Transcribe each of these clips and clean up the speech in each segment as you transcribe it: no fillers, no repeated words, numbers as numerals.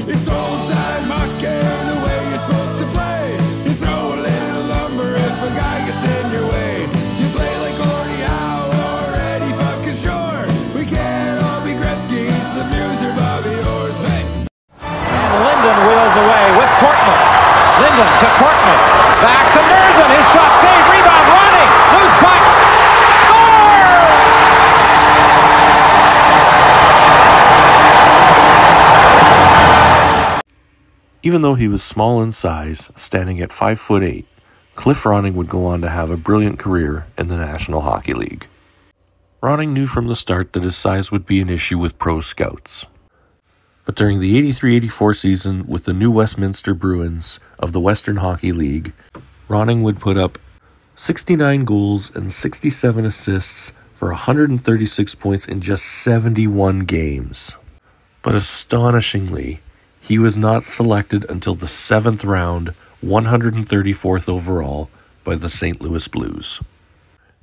It's old-time hockey, the way you're supposed to play. You throw a little lumber if a guy gets in your way. You play like Gordie Howe or Eddie fucking Shore. We can't all be Gretzky, Lemieux or Bobby Orr. Hey! And Linden wheels away with Cortman. Linden to Cortman. Back to Merzan. His shot saved. Rebound running. Loose puck. Even though he was small in size, standing at 5'8", Cliff Ronning would go on to have a brilliant career in the National Hockey League. Ronning knew from the start that his size would be an issue with pro scouts. But during the 83-84 season with the new Westminster Bruins of the Western Hockey League, Ronning would put up 69 goals and 67 assists for 136 points in just 71 games. But astonishingly, he was not selected until the 7th round, 134th overall, by the St. Louis Blues.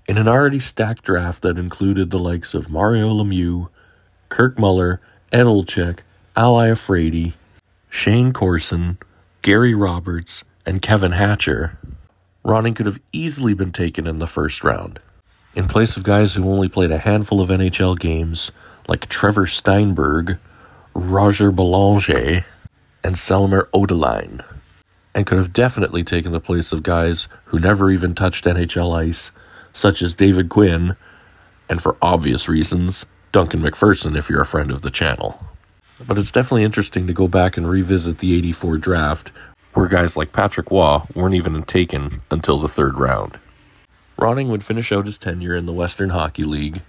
In an already stacked draft that included the likes of Mario Lemieux, Kirk Muller, Ed Olczyk, Al Iafrate, Shane Corson, Gary Roberts, and Kevin Hatcher, Ronning could have easily been taken in the first round, in place of guys who only played a handful of NHL games like Trevor Steinberg, Roger Belanger, and Selmer Odeline, and could have definitely taken the place of guys who never even touched NHL ice, such as David Quinn, and for obvious reasons, Duncan McPherson if you're a friend of the channel. But it's definitely interesting to go back and revisit the 84 draft, where guys like Patrick Waugh weren't even taken until the 3rd round. Ronning would finish out his tenure in the Western Hockey League,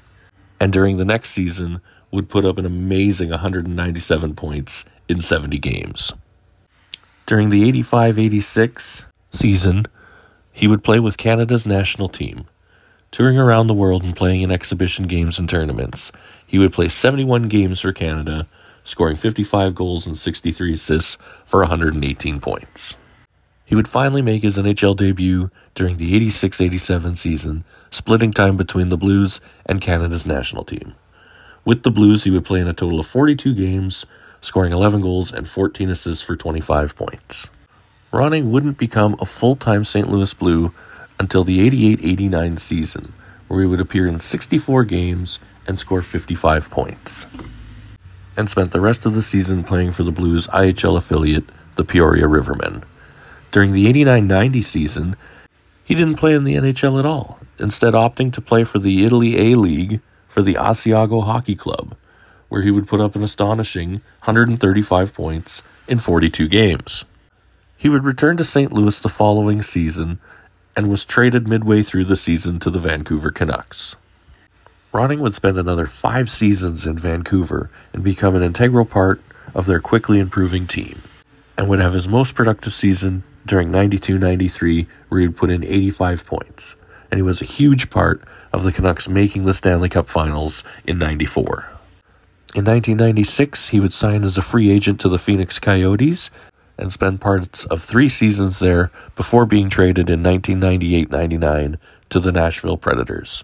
and during the next season would put up an amazing 197 points in 70 games. During the 85-86 season, he would play with Canada's national team, touring around the world and playing in exhibition games and tournaments. He would play 71 games for Canada, scoring 55 goals and 63 assists for 118 points. He would finally make his NHL debut during the 86-87 season, splitting time between the Blues and Canada's national team. With the Blues, he would play in a total of 42 games, scoring 11 goals and 14 assists for 25 points. Ronning wouldn't become a full-time St. Louis Blue until the 88-89 season, where he would appear in 64 games and score 55 points, and spent the rest of the season playing for the Blues' IHL affiliate, the Peoria Rivermen. During the 89-90 season, he didn't play in the NHL at all, instead opting to play for the Italy A-League for the Asiago Hockey Club, where he would put up an astonishing 135 points in 42 games. He would return to St. Louis the following season and was traded midway through the season to the Vancouver Canucks. Ronning would spend another 5 seasons in Vancouver and become an integral part of their quickly improving team, and would have his most productive season during 92-93, where he would put in 85 points, and he was a huge part of the Canucks making the Stanley Cup Finals in 94. In 1996, he would sign as a free agent to the Phoenix Coyotes and spend parts of 3 seasons there before being traded in 1998-99 to the Nashville Predators.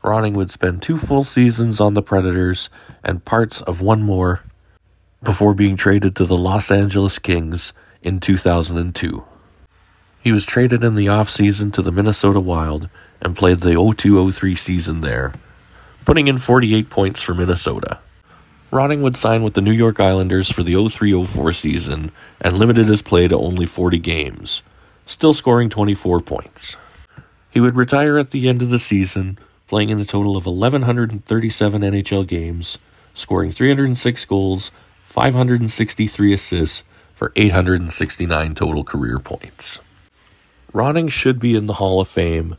Ronning would spend 2 full seasons on the Predators and parts of 1 more before being traded to the Los Angeles Kings in 2002. He was traded in the offseason to the Minnesota Wild and played the 02-03 season there, putting in 48 points for Minnesota. Ronning would sign with the New York Islanders for the 03-04 season and limited his play to only 40 games, still scoring 24 points. He would retire at the end of the season, playing in a total of 1,137 NHL games, scoring 306 goals, 563 assists for 869 total career points. Ronning should be in the Hall of Fame,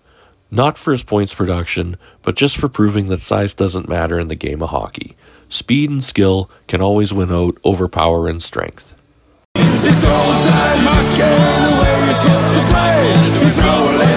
not for his points production, but just for proving that size doesn't matter in the game of hockey. Speed and skill can always win out over power and strength. It's old-time hockey, the way you're supposed to play. You throw a